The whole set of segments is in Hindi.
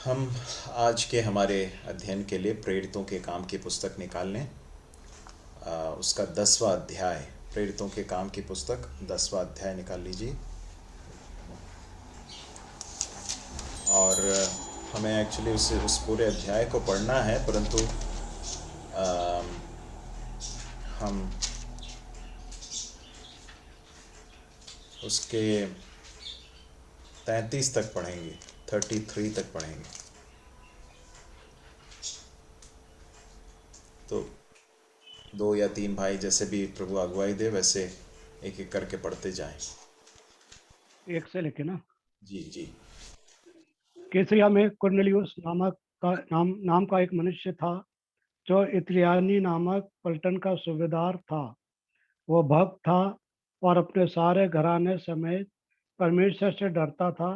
हम आज के हमारे अध्ययन के लिए प्रेरितों के काम की पुस्तक निकाल लें। उसका 10वां अध्याय, प्रेरितों के काम की पुस्तक 10वां अध्याय निकाल लीजिए। और हमें एक्चुअली उस पूरे अध्याय को पढ़ना है, परंतु हम उसके 33 तक पढ़ेंगे, 33 तक पढ़ेंगे। तो 2 या 3 भाई जैसे भी प्रभु अगुवाई दे वैसे एक एक करके पढ़ते जाएं। एक से लेके ना। जी जी। कैसरिया में कुरनेलियुस नाम का एक मनुष्य था जो इत्रियानी नामक पलटन का सूबेदार था। वो भक्त था और अपने सारे घराने समेत परमेश्वर से डरता था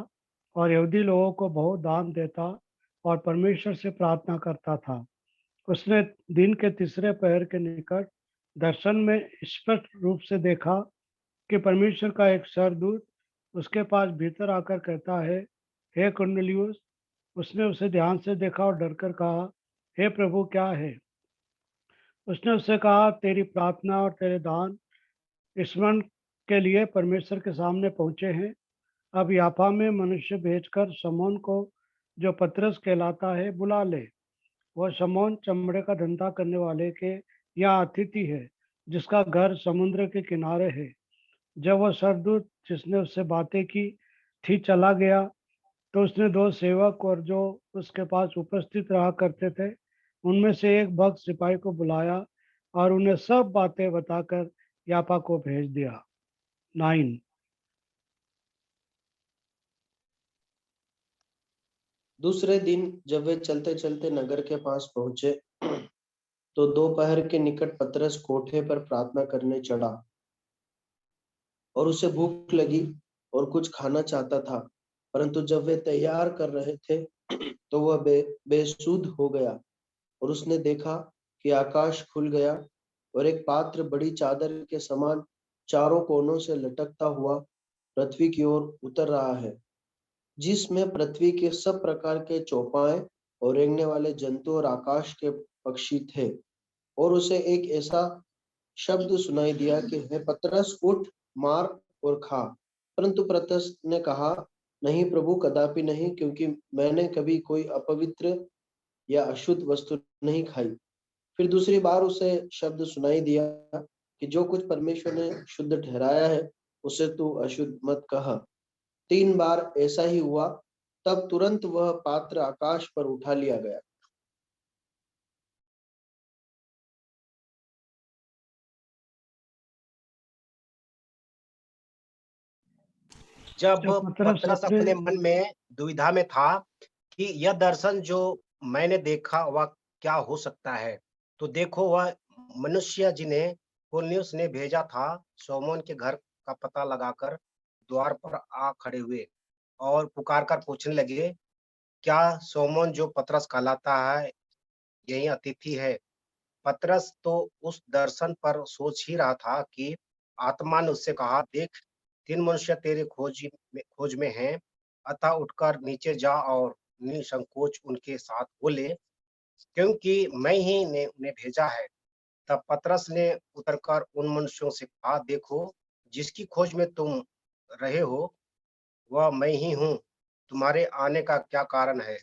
और यहूदी लोगों को बहुत दान देता और परमेश्वर से प्रार्थना करता था। उसने दिन के तीसरे पहर के निकट दर्शन में स्पष्ट रूप से देखा कि परमेश्वर का एक सरदूत उसके पास भीतर आकर कहता है, हे कुरनेलियुस। उसने उसे ध्यान से देखा और डरकर कहा, हे प्रभु, क्या है? उसने उससे कहा, तेरी प्रार्थना और तेरे दान स्मरण के लिए परमेश्वर के सामने पहुंचे हैं। अब याफा में मनुष्य भेजकर शमौन को, जो पतरस कहलाता है, बुला ले। वह शमौन चमड़े का धंधा करने वाले के यहाँ अतिथि है, जिसका घर समुद्र के किनारे है। जब वह सरदूत जिसने उससे बातें की थी चला गया, तो उसने दो सेवक और जो उसके पास उपस्थित रहा करते थे उनमें से एक भक्त सिपाही को बुलाया और उन्हें सब बातें बताकर यापा को भेज दिया। 9। दूसरे दिन जब वे चलते चलते नगर के पास पहुंचे तो दोपहर के निकट पतरस कोठे पर प्रार्थना करने चढ़ा और उसे भूख लगी और कुछ खाना चाहता था। परंतु जब वे तैयार कर रहे थे तो वह बेसुध हो गया और उसने देखा कि आकाश खुल गया और एक पात्र बड़ी चादर के समान चारों कोनों से लटकता हुआ पृथ्वी की ओर उतर रहा है, जिसमें पृथ्वी के सब प्रकार के चौपाए और रेंगने वाले जंतु और आकाश के पक्षी थे। और उसे एक ऐसा शब्द सुनाई दिया कि हे पतरस, उठ, मार और खा। परंतु पतरस ने कहा, नहीं प्रभु, कदापि नहीं, क्योंकि मैंने कभी कोई अपवित्र या अशुद्ध वस्तु नहीं खाई। फिर दूसरी बार उसे शब्द सुनाई दिया कि जो कुछ परमेश्वर ने शुद्ध ठहराया है उसे तू अशुद्ध मत कह। 3 बार ऐसा ही हुआ, तब तुरंत वह पात्र आकाश पर उठा लिया गया। जब जब पतरस पतरस अपने अपने मन में दुविधा में था कि यह दर्शन जो मैंने देखा वह क्या हो सकता है, तो देखो वह मनुष्य जिन्हें कुरनेलियुस ने भेजा था शमौन के घर का पता लगाकर द्वार पर आ खड़े हुए और पुकार कर पूछने लगे, क्या शमौन जो पतरस कहलाता है यही अतिथि है? पतरस तो उस दर्शन पर सोच ही रहा था कि आत्मा ने उससे कहा, देख, 3 मनुष्य तेरे खोज में हैं, अतः उठकर नीचे जा और निसंकोच उनके साथ बोले, क्योंकि मैं ही ने उन्हें भेजा है। तब पतरस ने उतरकर उन मनुष्यों से कहा, देखो, जिसकी खोज में तुम रहे हो वह मैं ही हूँ। तुम्हारे आने का क्या कारण है?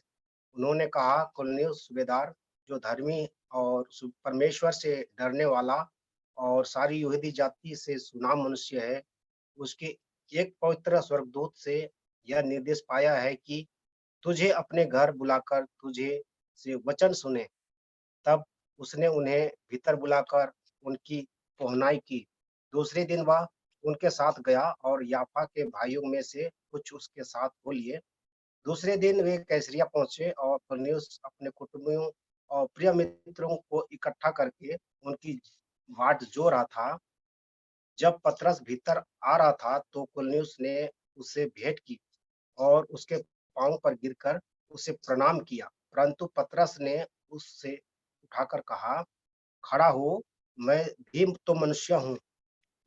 उन्होंने कहा, कुरनेलियुस सूबेदार, जो धर्मी और परमेश्वर से डरने वाला और सारी यहूदी जाति से सुनाम मनुष्य है, उसके एक पवित्र स्वर्गदूत से यह निर्देश पाया है कि तुझे अपने घर बुलाकर तुझे से वचन सुने। तब उसने उन्हें भीतर बुलाकर उनकी पहुनाई की। दूसरे दिन वह उनके साथ गया और याफा के भाइयों में से कुछ उसके साथ हो लिए। दूसरे दिन वे कैसरिया पहुंचे और कुरनेलियुस अपने कुटुंबियों और प्रिय मित्रों को इकट्ठा करके उनकी बाट जो रहा था। जब पतरस भीतर आ रहा था तो कुरनेलियुस ने उससे भेंट की और उसके पांव पर गिरकर उसे प्रणाम किया। परंतु पतरस ने उससे उठाकर कहा, खड़ा हो, मैं भी तो मनुष्य हूँ।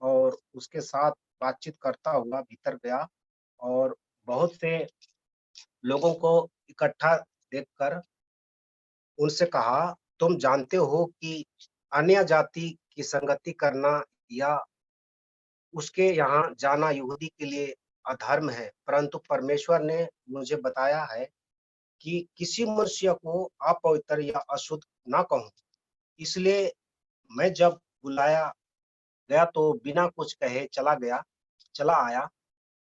और उसके साथ बातचीत करता हुआ भीतर गया और बहुत से लोगों को इकट्ठा देखकर उनसे कहा, तुम जानते हो कि अन्य जाति की संगति करना या उसके यहाँ जाना यहूदी के लिए अधर्म है, परंतु परमेश्वर ने मुझे बताया है कि किसी मनुष्य को अपवित्र या अशुद्ध ना कहूं। इसलिए मैं जब बुलाया गया तो बिना कुछ कहे चला आया।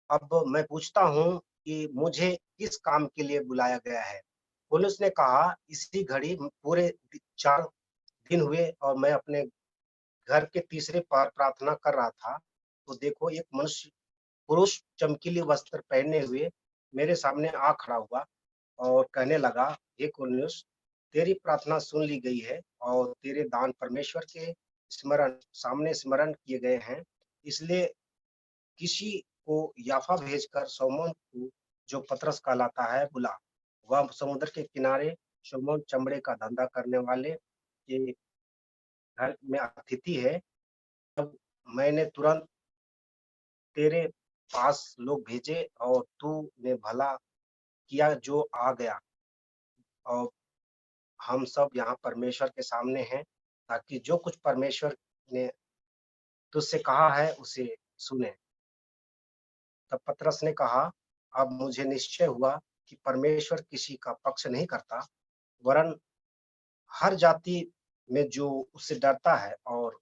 अब मैं पूछता हूँ कि मुझे किस काम के लिए बुलाया गया है? पौलुस ने कहा, इसी घड़ी पूरे 4 दिन हुए और मैं अपने घर के तीसरे पहर प्रार्थना कर रहा था, तो देखो एक पुरुष चमकीले वस्त्र पहने हुए मेरे सामने आ खड़ा हुआ और कहने लगा, हे कुरनेलियुस, तेरी प्रार्थना सुन ली गई है और तेरे दान परमेश्वर के स्मरण किए गए हैं। इसलिए किसी को याफा भेजकर शमौन को, जो पतरस कहलाता है, बुला। वह समुद्र के किनारे शमौन चमड़े का धंधा करने वाले के घर में अतिथि है। तब मैंने तुरंत तेरे पास लोग भेजे और तूने भला किया जो आ गया। और हम सब यहाँ परमेश्वर के सामने हैं, ताकि जो कुछ परमेश्वर ने तुझसे कहा है उसे सुने। तब पतरस ने कहा, अब मुझे निश्चय हुआ कि परमेश्वर किसी का पक्ष नहीं करता, वरन हर जाति में जो उससे डरता है और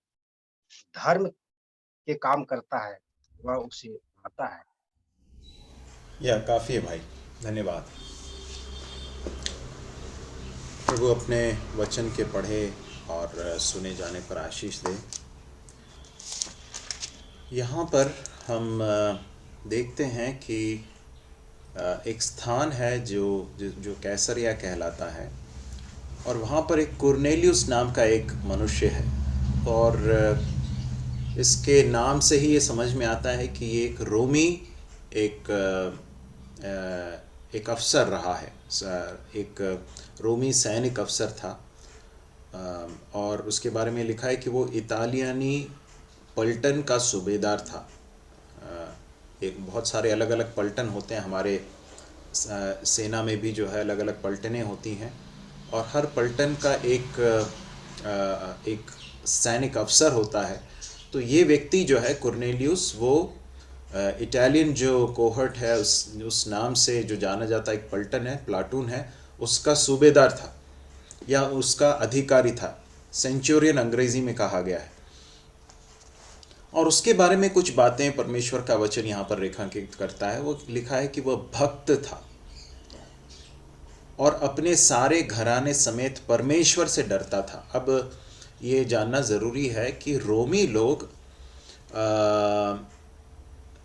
धर्म के काम करता है, वह उसे आता है। यह काफ़ी है भाई, धन्यवाद। प्रभु अपने वचन के पढ़े और सुने जाने पर आशीष दे। यहाँ पर हम देखते हैं कि एक स्थान है जो कैसरिया कहलाता है, और वहाँ पर एक कुरनेलियुस नाम का एक मनुष्य है, और इसके नाम से ही ये समझ में आता है कि ये एक रोमी एक अफसर रहा है, एक रोमी सैनिक अफसर था। और उसके बारे में लिखा है कि वो इतालियानी पलटन का सूबेदार था। एक बहुत सारे अलग अलग पलटन होते हैं, हमारे सेना में भी जो है अलग अलग पलटनें होती हैं, और हर पलटन का एक सैनिक अफसर होता है। तो ये व्यक्ति जो है कुरनेलियुस, वो इटालियन जो कोहर्ट है उस नाम से जो जाना जाता है, एक पलटन है, प्लाटून है, उसका सूबेदार था या उसका अधिकारी था। सेंचुरियन अंग्रेजी में कहा गया है। और उसके बारे में कुछ बातें परमेश्वर का वचन यहाँ पर रेखांकित करता है। वो लिखा है कि वह भक्त था और अपने सारे घराने समेत परमेश्वर से डरता था। अब ये जानना ज़रूरी है कि रोमी लोग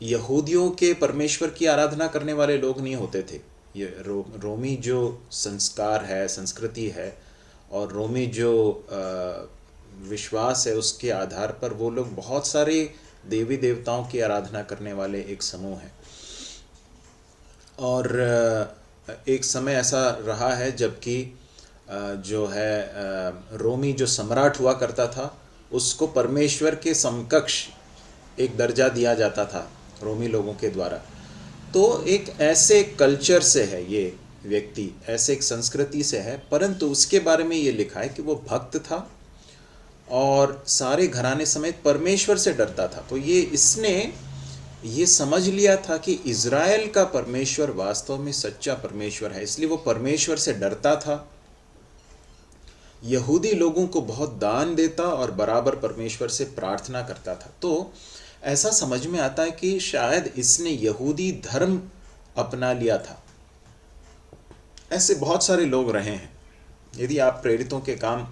यहूदियों के परमेश्वर की आराधना करने वाले लोग नहीं होते थे। ये रोमी जो संस्कार है, संस्कृति है, और रोमी जो विश्वास है, उसके आधार पर वो लोग बहुत सारे देवी देवताओं की आराधना करने वाले एक समूह है। और एक समय ऐसा रहा है जबकि जो है रोमी जो सम्राट हुआ करता था, उसको परमेश्वर के समकक्ष एक दर्जा दिया जाता था रोमी लोगों के द्वारा। तो एक ऐसे कल्चर से है ये व्यक्ति, ऐसे एक संस्कृति से है, परंतु उसके बारे में ये लिखा है कि वो भक्त था और सारे घराने समेत परमेश्वर से डरता था। तो इसने ये समझ लिया था कि इज़राइल का परमेश्वर वास्तव में सच्चा परमेश्वर है, इसलिए वो परमेश्वर से डरता था। यहूदी लोगों को बहुत दान देता और बराबर परमेश्वर से प्रार्थना करता था। तो ऐसा समझ में आता है कि शायद इसने यहूदी धर्म अपना लिया था। ऐसे बहुत सारे लोग रहे हैं। यदि आप प्रेरितों के काम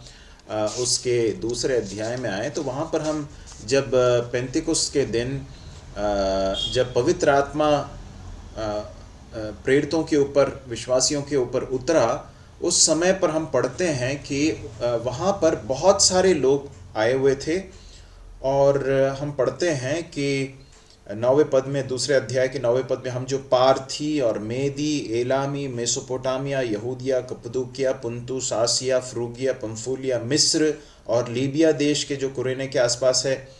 उसके दूसरे अध्याय में आए तो वहाँ पर हम जब पेंतिकुस्त के दिन जब पवित्र आत्मा प्रेरितों के ऊपर, विश्वासियों के ऊपर उतरा, उस समय पर हम पढ़ते हैं कि वहाँ पर बहुत सारे लोग आए हुए थे। और हम पढ़ते हैं कि 9वें पद में, दूसरे अध्याय के 9वें पद में, हम जो पार्थी और मेदी, एलामी, मेसोपोटामिया, यहूदिया, कप्पदूकिया, पुंतुस, आसिया, फ्रूगिया, पंफूलिया, मिस्र और लीबिया देश के जो कुरेने के आसपास है,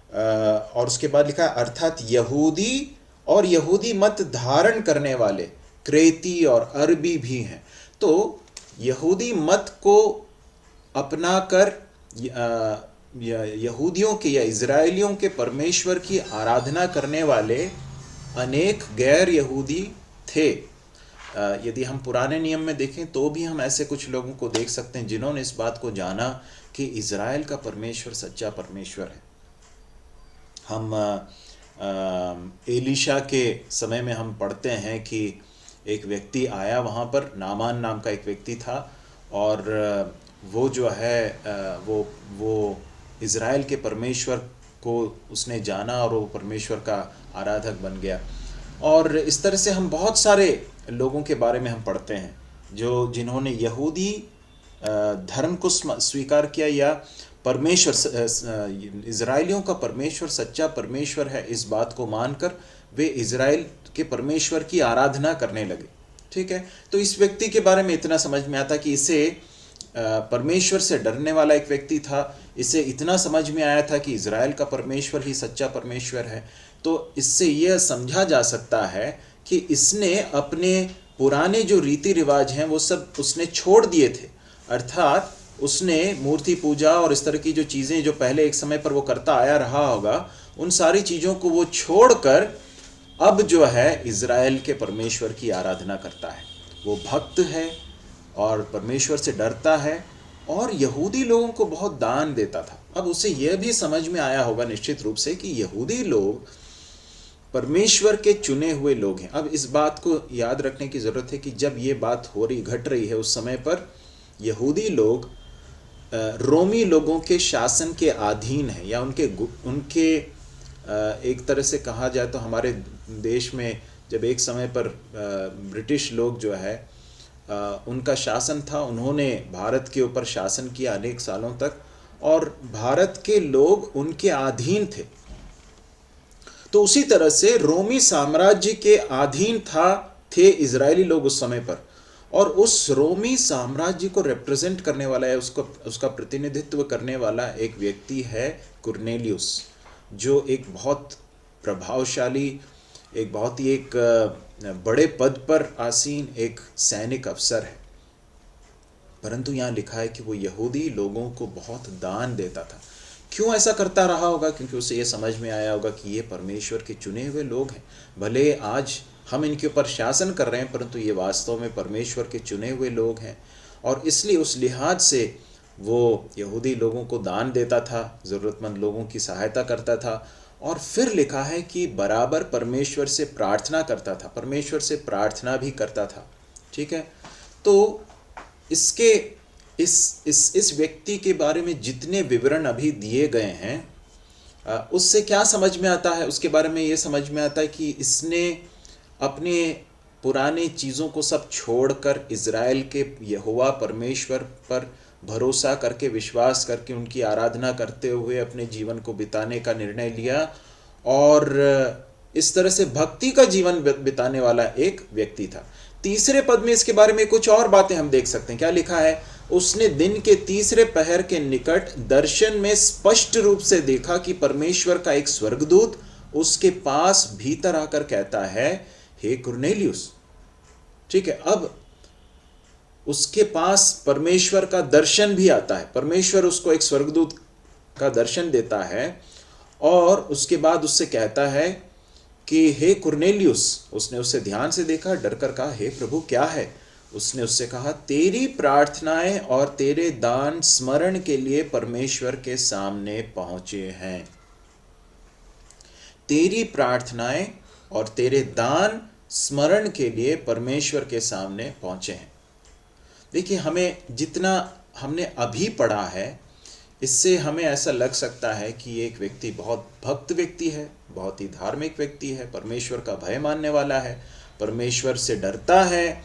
और उसके बाद लिखा है अर्थात यहूदी और यहूदी मत धारण करने वाले क्रेती और अरबी भी हैं। तो यहूदी मत को अपनाकर यहूदियों के या इजराइलियों के परमेश्वर की आराधना करने वाले अनेक गैर यहूदी थे। यदि हम पुराने नियम में देखें तो भी हम ऐसे कुछ लोगों को देख सकते हैं जिन्होंने इस बात को जाना कि इज़राइल का परमेश्वर सच्चा परमेश्वर है। हम एलीशा के समय में हम पढ़ते हैं कि एक व्यक्ति आया वहाँ पर, नामान नाम का एक व्यक्ति था, और वो जो है वो इज़राइल के परमेश्वर को उसने जाना और वो परमेश्वर का आराधक बन गया। और इस तरह से हम बहुत सारे लोगों के बारे में हम पढ़ते हैं जिन्होंने यहूदी धर्म को स्वीकार किया या परमेश्वर इज़राइलियों का परमेश्वर सच्चा परमेश्वर है इस बात को मानकर वे इज़राइल के परमेश्वर की आराधना करने लगे। ठीक है, तो इस व्यक्ति के बारे में इतना समझ में आता कि इसे परमेश्वर से डरने वाला एक व्यक्ति था। इसे इतना समझ में आया था कि इज़राइल का परमेश्वर ही सच्चा परमेश्वर है। तो इससे यह समझा जा सकता है कि इसने अपने पुराने जो रीति रिवाज हैं वो सब उसने छोड़ दिए थे, अर्थात उसने मूर्ति पूजा और इस तरह की जो चीज़ें जो पहले एक समय पर वो करता आया रहा होगा, उन सारी चीज़ों को वो छोड़कर अब जो है इज़राइल के परमेश्वर की आराधना करता है। वो भक्त है और परमेश्वर से डरता है और यहूदी लोगों को बहुत दान देता था। अब उसे यह भी समझ में आया होगा निश्चित रूप से कि यहूदी लोग परमेश्वर के चुने हुए लोग हैं। अब इस बात को याद रखने की ज़रूरत है कि जब ये बात घट रही है उस समय पर यहूदी लोग रोमी लोगों के शासन के अधीन हैं, या उनके एक तरह से कहा जाए तो हमारे देश में जब एक समय पर ब्रिटिश लोग जो है उनका शासन था, उन्होंने भारत के ऊपर शासन किया अनेक सालों तक और भारत के लोग उनके अधीन थे। तो उसी तरह से रोमी साम्राज्य के अधीन थे इजरायली लोग उस समय पर, और उस रोमी साम्राज्य को रिप्रेजेंट करने वाला है, उसका प्रतिनिधित्व करने वाला एक व्यक्ति है कुरनेलियुस, जो एक बहुत प्रभावशाली, एक बहुत ही एक बड़े पद पर आसीन एक सैनिक अफसर है। परंतु यहाँ लिखा है कि वो यहूदी लोगों को बहुत दान देता था। क्यों ऐसा करता रहा होगा? क्योंकि उसे ये समझ में आया होगा कि ये परमेश्वर के चुने हुए लोग हैं। भले आज हम इनके ऊपर शासन कर रहे हैं, परंतु ये वास्तव में परमेश्वर के चुने हुए लोग हैं, और इसलिए उस लिहाज से वो यहूदी लोगों को दान देता था, ज़रूरतमंद लोगों की सहायता करता था। और फिर लिखा है कि बराबर परमेश्वर से प्रार्थना करता था, परमेश्वर से प्रार्थना भी करता था। ठीक है, तो इसके इस व्यक्ति के बारे में जितने विवरण अभी दिए गए हैं उससे क्या समझ में आता है? उसके बारे में ये समझ में आता है कि इसने अपने पुराने चीज़ों को सब छोड़कर इज़राइल के यहोवा परमेश्वर पर भरोसा करके, विश्वास करके, उनकी आराधना करते हुए अपने जीवन को बिताने का निर्णय लिया, और इस तरह से भक्ति का जीवन बिताने वाला एक व्यक्ति था। तीसरे पद में इसके बारे में कुछ और बातें हम देख सकते हैं। क्या लिखा है? उसने दिन के तीसरे पहर के निकट दर्शन में स्पष्ट रूप से देखा कि परमेश्वर का एक स्वर्गदूत उसके पास भीतर आकर कहता है, हे कुरनेलियुस। ठीक है, अब उसके पास परमेश्वर का दर्शन भी आता है, परमेश्वर उसको एक स्वर्गदूत का दर्शन देता है, और उसके बाद उससे कहता है कि हे कुरनेलियुस। उसने उसे ध्यान से देखा, डर कर कहा, हे प्रभु क्या है? उसने उससे कहा, तेरी प्रार्थनाएं और तेरे दान स्मरण के लिए परमेश्वर के सामने पहुंचे हैं। तेरी प्रार्थनाएं और तेरे दान स्मरण के लिए परमेश्वर के सामने पहुंचे हैं। देखिए, हमें जितना हमने अभी पढ़ा है इससे हमें ऐसा लग सकता है कि ये एक व्यक्ति बहुत भक्त व्यक्ति है, बहुत ही धार्मिक व्यक्ति है, परमेश्वर का भय मानने वाला है, परमेश्वर से डरता है,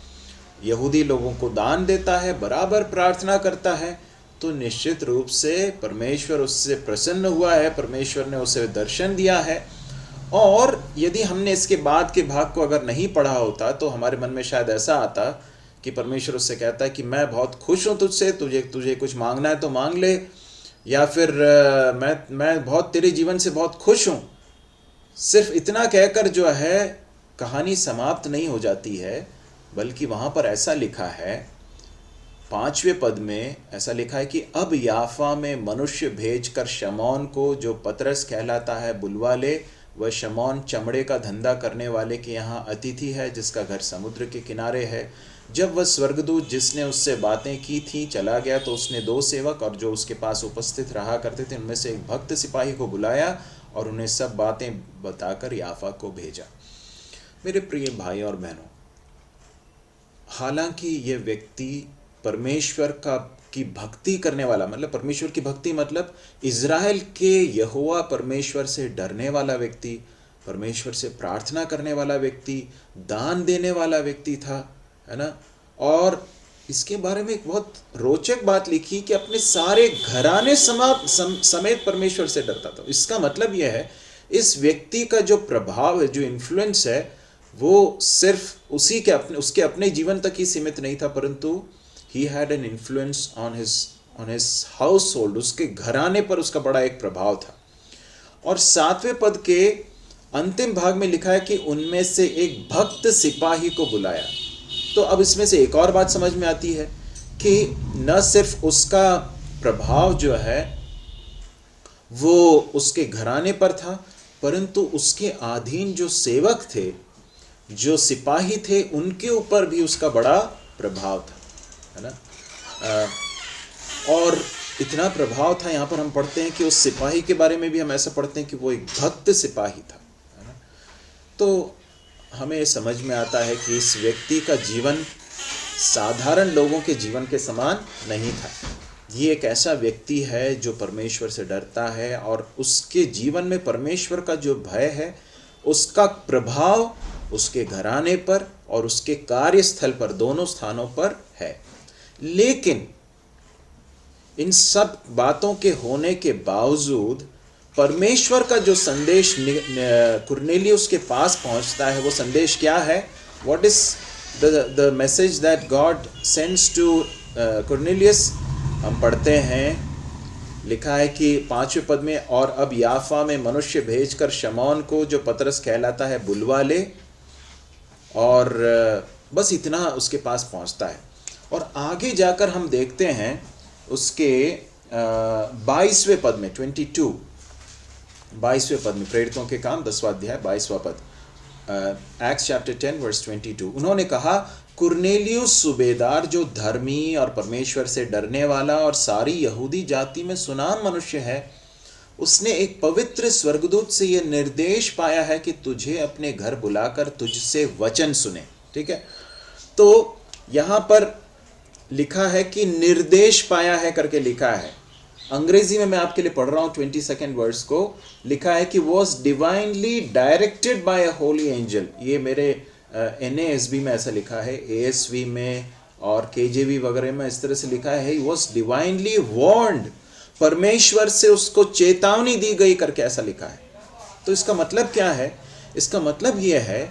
यहूदी लोगों को दान देता है, बराबर प्रार्थना करता है। तो निश्चित रूप से परमेश्वर उससे प्रसन्न हुआ है, परमेश्वर ने उसे दर्शन दिया है। और यदि हमने इसके बाद के भाग को अगर नहीं पढ़ा होता तो हमारे मन में शायद ऐसा आता कि परमेश्वर उससे कहता है कि मैं बहुत खुश हूँ तुझसे, तुझे कुछ मांगना है तो मांग ले, या फिर मैं बहुत तेरे जीवन से बहुत खुश हूँ। सिर्फ इतना कहकर जो है कहानी समाप्त नहीं हो जाती है, बल्कि वहाँ पर ऐसा लिखा है 5वें पद में ऐसा लिखा है कि अब याफा में मनुष्य भेजकर शमौन को, जो पतरस कहलाता है, बुलवा ले। वह शमौन चमड़े का धंधा करने वाले के यहाँ अतिथि है, जिसका घर समुद्र के किनारे है। जब वह स्वर्गदूत जिसने उससे बातें की थी चला गया, तो उसने 2 सेवक और जो उसके पास उपस्थित रहा करते थे उनमें से एक भक्त सिपाही को बुलाया और उन्हें सब बातें बताकर याफा को भेजा। मेरे प्रिय भाई और बहनों, हालांकि ये व्यक्ति परमेश्वर की भक्ति करने वाला, मतलब परमेश्वर की भक्ति मतलब इज़राइल के यहोवा परमेश्वर से डरने वाला व्यक्ति, परमेश्वर से प्रार्थना करने वाला व्यक्ति, दान देने वाला व्यक्ति था, है ना। और इसके बारे में एक बहुत रोचक बात लिखी कि अपने सारे घराने समेत परमेश्वर से डरता था। इसका मतलब यह है इस व्यक्ति का जो प्रभाव है, जो इन्फ्लुएंस है, वो सिर्फ उसके अपने जीवन तक ही सीमित नहीं था, परंतु he had an influence on his household, उसके घराने पर उसका बड़ा एक प्रभाव था। और 7वें पद के अंतिम भाग में लिखा है कि उनमें से एक भक्त सिपाही को बुलाया। तो अब इसमें से एक और बात समझ में आती है कि न सिर्फ उसका प्रभाव जो है वो उसके घराने पर था, परंतु उसके अधीन जो सेवक थे, जो सिपाही थे, उनके ऊपर भी उसका बड़ा प्रभाव था, है ना। और इतना प्रभाव था, यहाँ पर हम पढ़ते हैं कि उस सिपाही के बारे में भी हम ऐसा पढ़ते हैं कि वो एक भक्त सिपाही था, है ना। तो हमें ये समझ में आता है कि इस व्यक्ति का जीवन साधारण लोगों के जीवन के समान नहीं था। ये एक ऐसा व्यक्ति है जो परमेश्वर से डरता है और उसके जीवन में परमेश्वर का जो भय है उसका प्रभाव उसके घराने पर और उसके कार्यस्थल पर, दोनों स्थानों पर है। लेकिन इन सब बातों के होने के बावजूद परमेश्वर का जो संदेश कुरनेलियुस के पास पहुंचता है, वो संदेश क्या है? What is the message that God sends to Cornelius? हम पढ़ते हैं, लिखा है कि 5वें पद में, और अब याफा में मनुष्य भेजकर शमौन को, जो पतरस कहलाता है, बुलवा ले। और बस इतना उसके पास पहुंचता है। और आगे जाकर हम देखते हैं उसके 22वें पद में, 22वें पद में, प्रेरितों के काम 10वां अध्याय 22वां पद, एक्ट्स चैप्टर 10 वर्स 22। उन्होंने कहा, कुरनेलियुस सूबेदार, जो धर्मी और परमेश्वर से डरने वाला और सारी यहूदी जाति में सुनाम मनुष्य है, उसने एक पवित्र स्वर्गदूत से यह निर्देश पाया है कि तुझे अपने घर बुलाकर तुझसे वचन सुने। ठीक है, तो यहां पर लिखा है कि निर्देश पाया है करके लिखा है। अंग्रेजी में मैं आपके लिए पढ़ रहा हूं 22nd वर्स को। लिखा है कि was divinely directed by a Holi angel. ये मेरे NASB में ऐसा लिखा है, ASV में और KJV वगैरह में इस तरह से लिखा है, ही वॉज डिवाइनली वार्न्ड, परमेश्वर से उसको चेतावनी दी गई करके ऐसा लिखा है। तो इसका मतलब क्या है? इसका मतलब यह है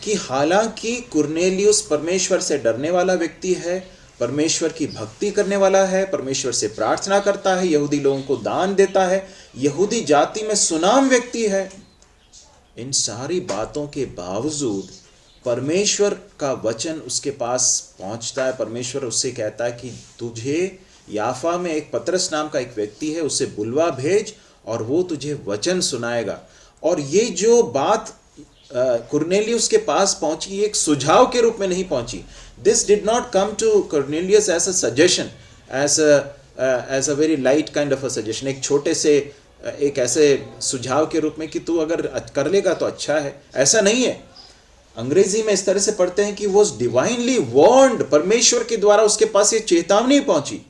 कि हालांकि कुरनेलियुस परमेश्वर से डरने वाला व्यक्ति है, परमेश्वर की भक्ति करने वाला है, परमेश्वर से प्रार्थना करता है, यहूदी लोगों को दान देता है, यहूदी जाति में सुनाम व्यक्ति है, इन सारी बातों के बावजूद परमेश्वर का वचन उसके पास पहुंचता है। परमेश्वर उससे कहता है कि तुझे याफा में एक पतरस नाम का एक व्यक्ति है, उसे बुलवा भेज और वो तुझे वचन सुनाएगा। और ये जो बात कुरनेलियुस के पास पहुंची, एक सुझाव के रूप में नहीं पहुंची। This did not come to Cornelius as a suggestion, as a very light kind of a suggestion, एक छोटे से एक ऐसे सुझाव के रूप में कि तू अगर कर लेगा तो अच्छा है। ऐसा नहीं है। अंग्रेजी में इस तरह से पढ़ते हैं कि वॉज डिवाइनली वार्न्ड, परमेश्वर के द्वारा उसके पास ये चेतावनी पहुंची।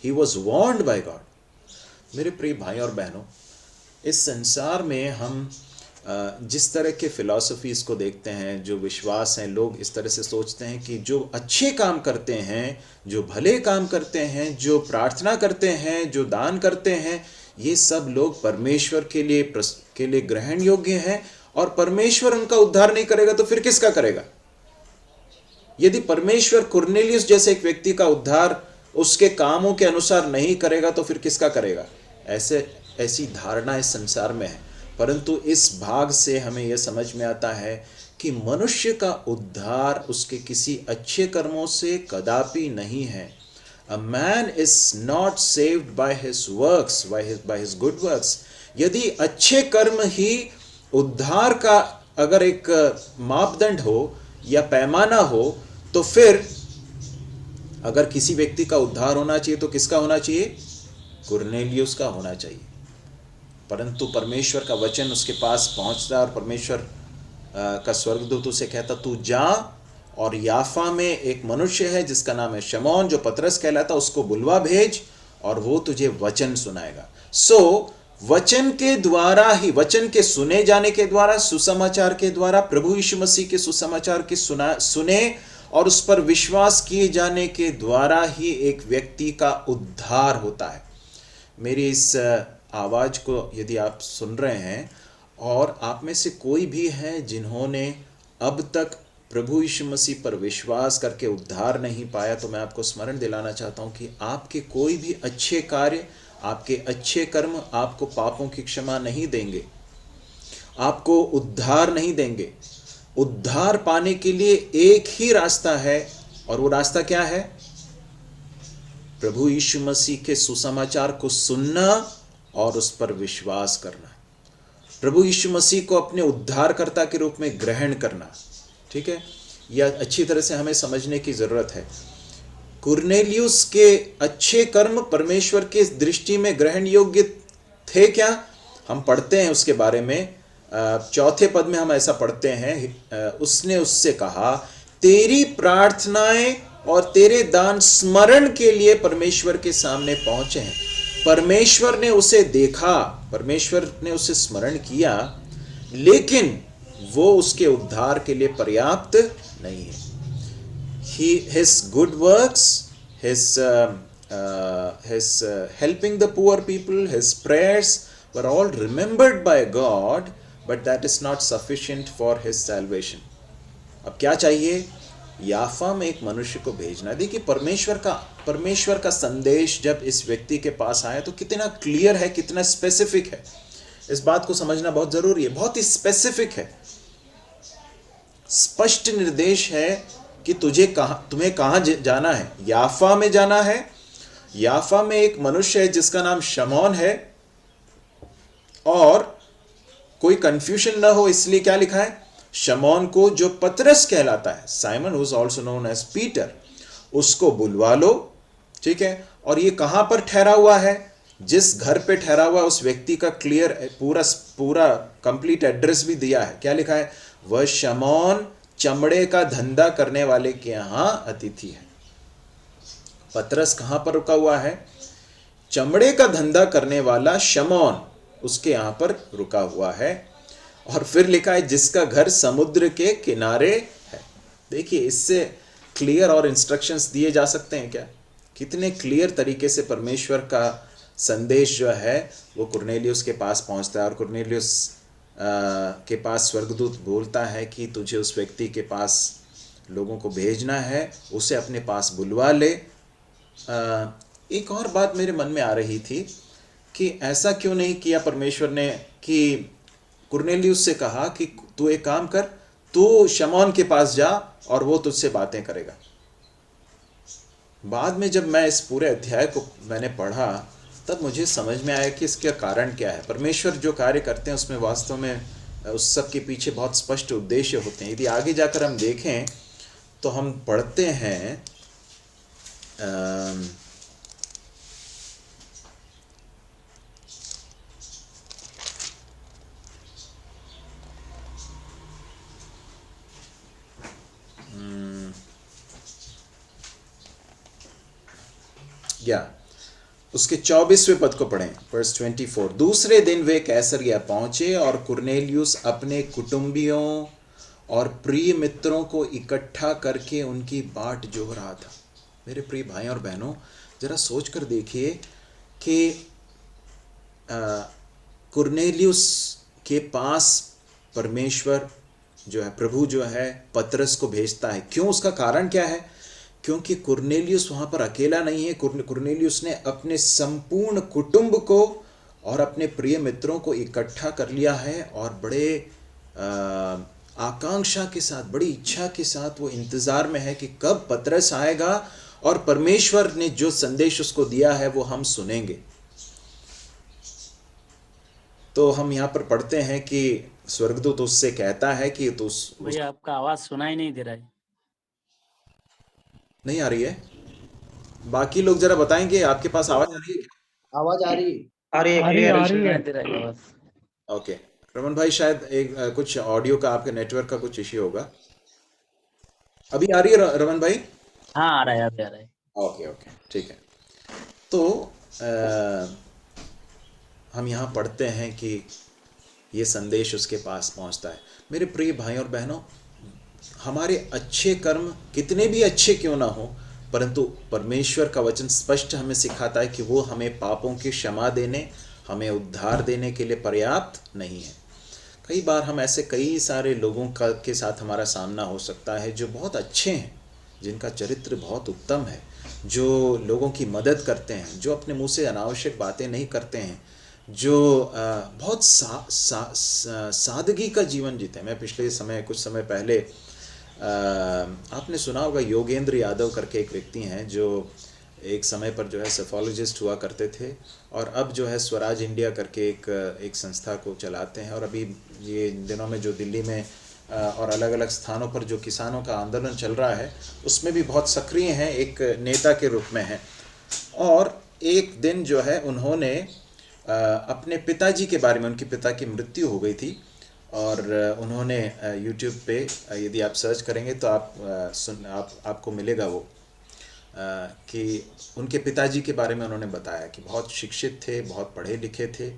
He was warned by God. मेरे प्रिय भाई और बहनों, इस संसार में हम जिस तरह के फिलॉसफीज को देखते हैं, जो विश्वास हैं, लोग इस तरह से सोचते हैं कि जो अच्छे काम करते हैं, जो भले काम करते हैं, जो प्रार्थना करते हैं, जो दान करते हैं, ये सब लोग परमेश्वर के लिए ग्रहण योग्य हैं, और परमेश्वर उनका उद्धार नहीं करेगा तो फिर किसका करेगा? यदि परमेश्वर कुरनेलियुस जैसे एक व्यक्ति का उद्धार उसके कामों के अनुसार नहीं करेगा तो फिर किसका करेगा? ऐसी धारणा इस संसार में है। परंतु इस भाग से हमें यह समझ में आता है कि मनुष्य का उद्धार उसके किसी अच्छे कर्मों से कदापि नहीं है। A man is not saved by his works, by his good works. यदि अच्छे कर्म ही उद्धार का अगर एक मापदंड हो या पैमाना हो, तो फिर अगर किसी व्यक्ति का उद्धार होना चाहिए तो किसका होना चाहिए? कुरनेलियुस का होना चाहिए। परंतु परमेश्वर का वचन उसके पास पहुंचता और परमेश्वर का स्वर्गदूत उसे कहता, तू जा और याफा में एक मनुष्य है जिसका नाम है शमौन, जो पतरस कहलाता, उसको बुलवा भेज और वो तुझे वचन सुनाएगा। वचन के द्वारा ही, वचन के सुने जाने के द्वारा, सुसमाचार के द्वारा, प्रभु यीशु मसीह के सुसमाचार के सुने और उस पर विश्वास किए जाने के द्वारा ही एक व्यक्ति का उद्धार होता है। मेरी इस आवाज को यदि आप सुन रहे हैं और आप में से कोई भी है जिन्होंने अब तक प्रभु यीशु मसीह पर विश्वास करके उद्धार नहीं पाया, तो मैं आपको स्मरण दिलाना चाहता हूं कि आपके कोई भी अच्छे कार्य, आपके अच्छे कर्म आपको पापों की क्षमा नहीं देंगे, आपको उद्धार नहीं देंगे। उद्धार पाने के लिए एक ही रास्ता है, और वो रास्ता क्या है? प्रभु यीशु मसीह के सुसमाचार को सुनना और उस पर विश्वास करना, प्रभु यीशु मसीह को अपने उद्धारकर्ता के रूप में ग्रहण करना। ठीक है, यह अच्छी तरह से हमें समझने की जरूरत है। कुरनेलियुस के अच्छे कर्म परमेश्वर के दृष्टि में ग्रहण योग्य थे क्या? हम पढ़ते हैं उसके बारे में, 4 पद में हम ऐसा पढ़ते हैं, उसने उससे कहा, तेरी प्रार्थनाएं और तेरे दान स्मरण के लिए परमेश्वर के सामने पहुंचे हैं। परमेश्वर ने उसे देखा, परमेश्वर ने उसे स्मरण किया, लेकिन वो उसके उद्धार के लिए पर्याप्त नहीं है। His good works, his helping the poor people, his prayers were all remembered by God, but that is not sufficient for his salvation. अब क्या चाहिए? याफा में एक मनुष्य को भेजना। देखिए, परमेश्वर का संदेश जब इस व्यक्ति के पास आया तो कितना क्लियर है, कितना स्पेसिफिक है। इस बात को समझना बहुत जरूरी है, बहुत ही स्पेसिफिक है, स्पष्ट निर्देश है कि तुम्हें कहां जाना है। याफा में जाना है। याफा में एक मनुष्य है जिसका नाम शमौन है, और कोई कंफ्यूजन ना हो इसलिए क्या लिखा है? शमौन को, जो पतरस कहलाता है, Simon whose also known as Peter, उसको बुलवा लो। ठीक है, और ये कहां पर ठहरा हुआ है? जिस घर पे ठहरा हुआ उस व्यक्ति का क्लियर पूरा कंप्लीट एड्रेस भी दिया है। क्या लिखा है? वह शमौन चमड़े का धंधा करने वाले के यहां अतिथि है। पतरस कहां पर रुका हुआ है? चमड़े का धंधा करने वाला शमौन उसके यहां पर रुका हुआ है। और फिर लिखा है जिसका घर समुद्र के किनारे है। देखिए, इससे क्लियर और इंस्ट्रक्शंस दिए जा सकते हैं क्या? कितने क्लियर तरीके से परमेश्वर का संदेश जो है वो कुरनेलियुस के पास पहुंचता है, और कुरनेलियुस के पास स्वर्गदूत बोलता है कि तुझे उस व्यक्ति के पास लोगों को भेजना है, उसे अपने पास बुलवा ले। एक और बात मेरे मन में आ रही थी कि ऐसा क्यों नहीं किया परमेश्वर ने कि कुरनेलियुस से कहा कि तू एक काम कर, तू शमौन के पास जा और वो तुझसे बातें करेगा। बाद में जब मैं इस पूरे अध्याय को मैंने पढ़ा तब मुझे समझ में आया कि इसका कारण क्या है। परमेश्वर जो कार्य करते हैं उसमें वास्तव में उस सब के पीछे बहुत स्पष्ट उद्देश्य होते हैं। यदि आगे जाकर हम देखें तो हम पढ़ते हैं उसके 24वें पद को पढ़ें, वर्स 24। दूसरे दिन वे कैसरिया पहुंचे और कुरनेलियुस अपने कुटुंबियों और प्रिय मित्रों को इकट्ठा करके उनकी बाट जोह रहा था। मेरे प्रिय भाई और बहनों, जरा सोच कर देखिए कि कुरनेलियुस के पास परमेश्वर जो है, प्रभु जो है, पतरस को भेजता है। क्यों? उसका कारण क्या है? क्योंकि कुरनेलियुस वहाँ पर अकेला नहीं है। कुरनेलियुस ने अपने संपूर्ण कुटुंब को और अपने प्रिय मित्रों को इकट्ठा कर लिया है, और बड़े आकांक्षा के साथ, बड़ी इच्छा के साथ वो इंतज़ार में है कि कब पतरस आएगा और परमेश्वर ने जो संदेश उसको दिया है वो हम सुनेंगे। तो हम यहाँ पर पढ़ते हैं कि स्वर्गदूत उससे कहता है कि तो भैया आपका आवाज सुनाई नहीं दे रहा है। नहीं आ रही है। बाकी लोग जरा बताएंगे, आपके पास आवाज आ रही है क्या? आवाज आ रही है? आ रही है, आ रही क्लियर आ है। रही सुनाई है। दे रहा है आवाज। ओके, रमन भाई शायद एक कुछ ऑडियो का, आपके नेटवर्क का कुछ इश्यू होगा। अभी आ रही है रमन भाई? हाँ आ रहा है, अभी आ रहा है। ओके ओके, ठीक है। तो हम यहाँ पढ़ते हैं कि ये संदेश उसके पास पहुँचता है। मेरे प्रिय भाई और बहनों, हमारे अच्छे कर्म कितने भी अच्छे क्यों ना हो, परंतु परमेश्वर का वचन स्पष्ट हमें सिखाता है कि वो हमें पापों की क्षमा देने, हमें उद्धार देने के लिए पर्याप्त नहीं है। कई बार हम ऐसे कई सारे लोगों का के साथ हमारा सामना हो सकता है जो बहुत अच्छे हैं, जिनका चरित्र बहुत उत्तम है, जो लोगों की मदद करते हैं, जो अपने मुंह से अनावश्यक बातें नहीं करते हैं, जो बहुत सादगी का जीवन जीते हैं। मैं कुछ समय पहले आपने सुना होगा, योगेंद्र यादव करके एक व्यक्ति हैं जो एक समय पर जो है सेफोलॉजिस्ट हुआ करते थे और अब जो है स्वराज इंडिया करके एक संस्था को चलाते हैं। और अभी ये दिनों में जो दिल्ली में और अलग अलग स्थानों पर जो किसानों का आंदोलन चल रहा है उसमें भी बहुत सक्रिय हैं, एक नेता के रूप में हैं। और एक दिन जो है उन्होंने अपने पिताजी के बारे में, उनके पिता की मृत्यु हो गई थी और उन्होंने YouTube पे यदि आप सर्च करेंगे तो आपको मिलेगा वो कि उनके पिताजी के बारे में उन्होंने बताया कि बहुत शिक्षित थे, बहुत पढ़े लिखे थे,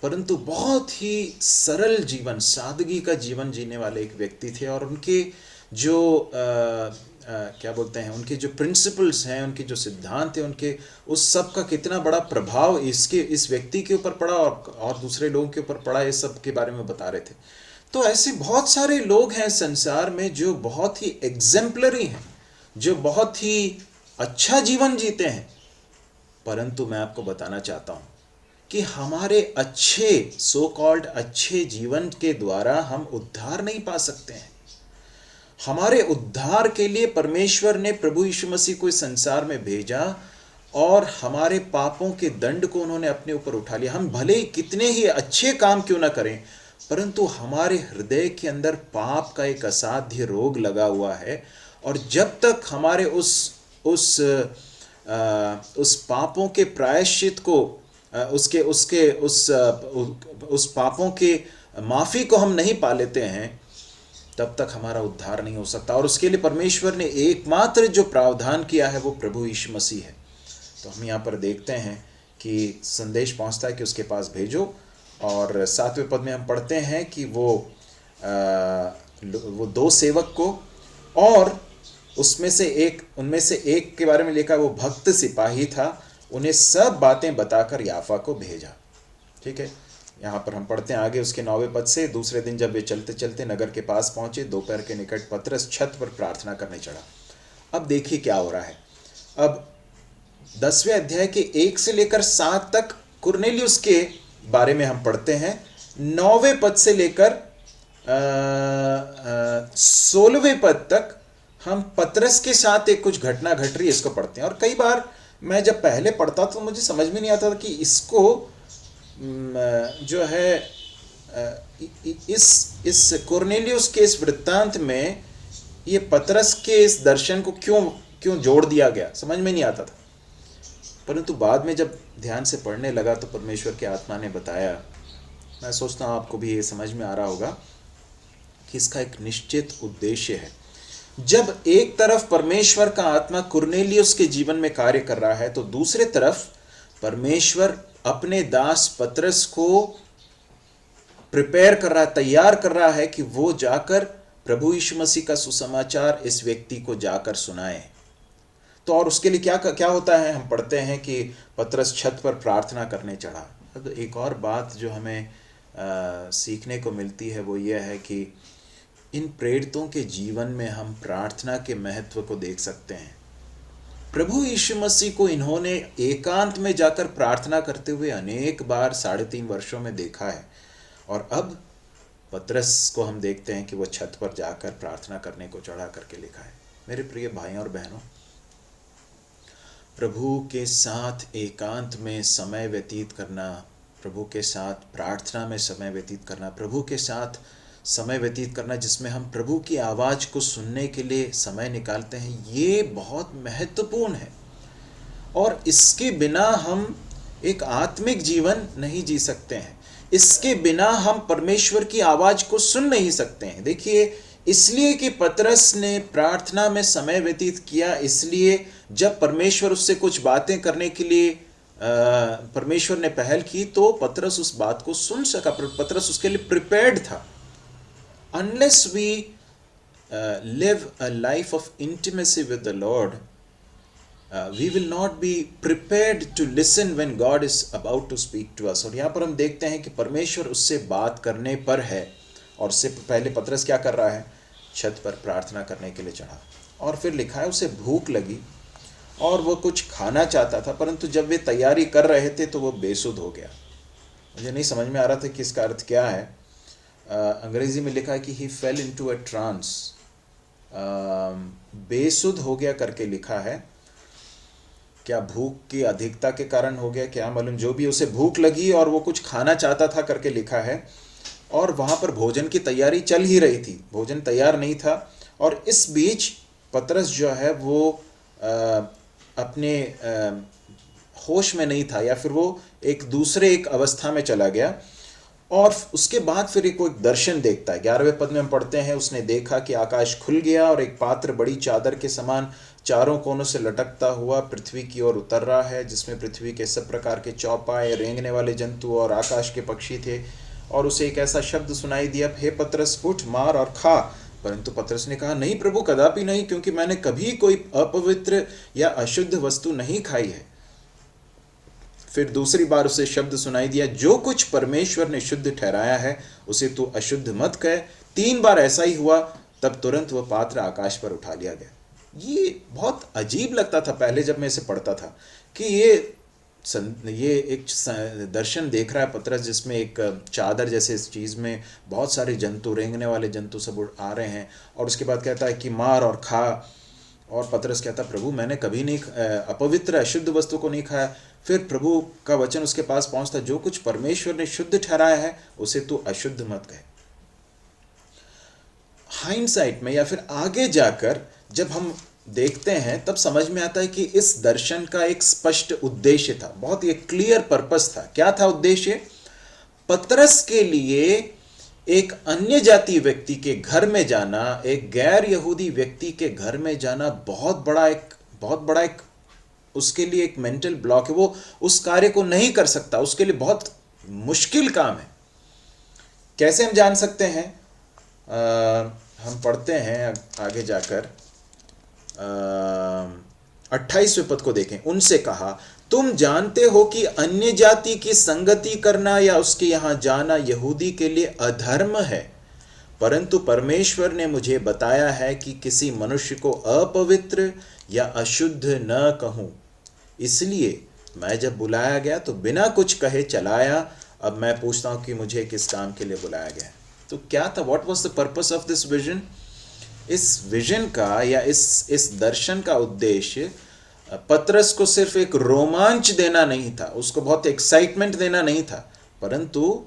परंतु बहुत ही सरल जीवन, सादगी का जीवन जीने वाले एक व्यक्ति थे। और उनके जो क्या बोलते हैं, उनके जो प्रिंसिपल्स हैं, उनके जो सिद्धांत हैं, उनके उस सब का कितना बड़ा प्रभाव इस व्यक्ति के ऊपर पड़ा और दूसरे लोगों के ऊपर पड़ा, ये सब के बारे में बता रहे थे। तो ऐसे बहुत सारे लोग हैं संसार में जो बहुत ही एग्जेम्पलरी हैं, जो बहुत ही अच्छा जीवन जीते हैं, परंतु मैं आपको बताना चाहता हूं कि हमारे अच्छे सो कॉल्ड अच्छे जीवन के द्वारा हम उद्धार नहीं पा सकते हैं। हमारे उद्धार के लिए परमेश्वर ने प्रभु यीशु मसीह को इस संसार में भेजा और हमारे पापों के दंड को उन्होंने अपने ऊपर उठा लिया। हम भले ही कितने ही अच्छे काम क्यों ना करें, परंतु हमारे हृदय के अंदर पाप का एक असाध्य रोग लगा हुआ है। और जब तक हमारे उस पापों के प्रायश्चित को, उस पापों के माफी को हम नहीं पा लेते हैं, तब तक हमारा उद्धार नहीं हो सकता। और उसके लिए परमेश्वर ने एकमात्र जो प्रावधान किया है वो प्रभु यीशु मसीह है। तो हम यहाँ पर देखते हैं कि संदेश पहुँचता है कि उसके पास भेजो, और 7वें पद में हम पढ़ते हैं कि वो 2 सेवक को, और उनमें से एक के बारे में लिखा, वो भक्त सिपाही था, उन्हें सब बातें बताकर याफा को भेजा। ठीक है, यहाँ पर हम पढ़ते हैं आगे उसके 9वें पद से। दूसरे दिन जब वे चलते चलते नगर के पास पहुंचे, दोपहर के निकट पतरस छत पर प्रार्थना करने चढ़ा। अब देखिए क्या हो रहा है। अब 10वें अध्याय के 1 से लेकर 7 तक कुरनेलियुस के बारे में हम पढ़ते हैं। 9वें पद से लेकर 16वें पद तक हम पतरस के साथ एक कुछ घटना घट रही है, इसको पढ़ते हैं। और कई बार मैं जब पहले पढ़ता तो मुझे समझ में नहीं आता था कि इसको जो है इस कुरनेलियुस के इस वृत्तांत में ये पतरस के इस दर्शन को क्यों जोड़ दिया गया, समझ में नहीं आता था। परंतु बाद में जब ध्यान से पढ़ने लगा तो परमेश्वर के आत्मा ने बताया, मैं सोचता हूँ आपको भी ये समझ में आ रहा होगा कि इसका एक निश्चित उद्देश्य है। जब एक तरफ परमेश्वर का आत्मा कुरनेलियुस के जीवन में कार्य कर रहा है, तो दूसरे तरफ परमेश्वर अपने दास पतरस को प्रिपेयर कर रहा है, तैयार कर रहा है कि वो जाकर प्रभु यीशु मसीह का सुसमाचार इस व्यक्ति को जाकर सुनाए। तो और उसके लिए क्या होता है, हम पढ़ते हैं कि पतरस छत पर प्रार्थना करने चढ़ा। अब एक और बात जो हमें सीखने को मिलती है वो ये है कि इन प्रेरितों के जीवन में हम प्रार्थना के महत्व को देख सकते हैं। प्रभु यीशु मसीह को इन्होंने एकांत में जाकर प्रार्थना करते हुए अनेक बार 3.5 वर्षों में देखा है, और अब पतरस को हम देखते हैं कि वो छत पर जाकर प्रार्थना करने को चढ़ा करके लिखा है। मेरे प्रिय भाई और बहनों, प्रभु के साथ एकांत में समय व्यतीत करना, प्रभु के साथ प्रार्थना में समय व्यतीत करना, प्रभु के साथ समय व्यतीत करना जिसमें हम प्रभु की आवाज़ को सुनने के लिए समय निकालते हैं, ये बहुत महत्वपूर्ण है। और इसके बिना हम एक आत्मिक जीवन नहीं जी सकते हैं, इसके बिना हम परमेश्वर की आवाज़ को सुन नहीं सकते हैं। देखिए, इसलिए कि पतरस ने प्रार्थना में समय व्यतीत किया, इसलिए जब परमेश्वर उससे कुछ बातें करने के लिए परमेश्वर ने पहल की तो पतरस उस बात को सुन सका, पतरस उसके लिए प्रिपेयर्ड था। Unless we live a life of intimacy with the Lord, we will not be prepared to listen when God is about to speak to us। और यहाँ पर हम देखते हैं कि परमेश्वर उससे बात करने पर है, और उससे पहले पतरस क्या कर रहा है? छत पर प्रार्थना करने के लिए चढ़ा। और फिर लिखा है उसे भूख लगी और वो कुछ खाना चाहता था, परंतु जब वे तैयारी कर रहे थे तो वो बेसुध हो गया। मुझे नहीं समझ में आ रहा था कि इसका अर्थ क्या है। अंग्रेजी में लिखा है कि ही फेल इनटू अ ट्रांस, बेसुध हो गया करके लिखा है। क्या भूख की अधिकता के कारण हो गया, क्या मालूम, जो भी उसे भूख लगी और वो कुछ खाना चाहता था करके लिखा है। और वहाँ पर भोजन की तैयारी चल ही रही थी, भोजन तैयार नहीं था। और इस बीच पतरस जो है वो अपने होश में नहीं था, या फिर वो एक दूसरे एक अवस्था में चला गया। और उसके बाद फिर एक दर्शन देखता है। 11वें पद में हम पढ़ते हैं, उसने देखा कि आकाश खुल गया और एक पात्र बड़ी चादर के समान चारों कोनों से लटकता हुआ पृथ्वी की ओर उतर रहा है, जिसमें पृथ्वी के सब प्रकार के चौपाए, रेंगने वाले जंतु और आकाश के पक्षी थे। और उसे एक ऐसा शब्द सुनाई दिया, हे पतरस, उठ, मार और खा। परंतु पतरस ने कहा, नहीं प्रभु, कदापि नहीं, क्योंकि मैंने कभी कोई अपवित्र या अशुद्ध वस्तु नहीं खाई है। फिर दूसरी बार उसे शब्द सुनाई दिया, जो कुछ परमेश्वर ने शुद्ध ठहराया है उसे तू अशुद्ध मत कह। 3 बार ऐसा ही हुआ, तब तुरंत वह पात्र आकाश पर उठा लिया गया। ये बहुत अजीब लगता था पहले जब मैं इसे पढ़ता था कि ये एक दर्शन देख रहा है पतरस, जिसमें एक चादर जैसे इस चीज़ में बहुत सारे जंतु, रेंगने वाले जंतु सब आ रहे हैं। और उसके बाद कहता है कि मार और खा। और पतरस कहता, प्रभु मैंने कभी नहीं अपवित्र अशुद्ध वस्तु को नहीं खाया। फिर प्रभु का वचन उसके पास पहुंचता, जो कुछ परमेश्वर ने शुद्ध ठहराया है उसे तू अशुद्ध मत कहे। हाइंडसाइट में या फिर आगे जाकर जब हम देखते हैं तब समझ में आता है कि इस दर्शन का एक स्पष्ट उद्देश्य था, बहुत ही क्लियर पर्पस था। क्या था उद्देश्य? पतरस के लिए एक अन्य जाति व्यक्ति के घर में जाना, एक गैर यहूदी व्यक्ति के घर में जाना बहुत बड़ा एक उसके लिए एक मेंटल ब्लॉक है। वो उस कार्य को नहीं कर सकता, उसके लिए बहुत मुश्किल काम है। कैसे हम जान सकते हैं? हम पढ़ते हैं आगे जाकर 28वें पद को देखें। उनसे कहा, तुम जानते हो कि अन्य जाति की संगति करना या उसके यहां जाना यहूदी के लिए अधर्म है, परंतु परमेश्वर ने मुझे बताया है कि किसी मनुष्य को अपवित्र या अशुद्ध न कहूं। इसलिए मैं जब बुलाया गया तो बिना कुछ कहे चलाया। अब मैं पूछता हूं कि मुझे किस काम के लिए बुलाया गया। तो क्या था? What was the purpose of this vision? इस विजन का या इस दर्शन का उद्देश्य पतरस को सिर्फ एक रोमांच देना नहीं था, उसको बहुत एक्साइटमेंट देना नहीं था, परंतु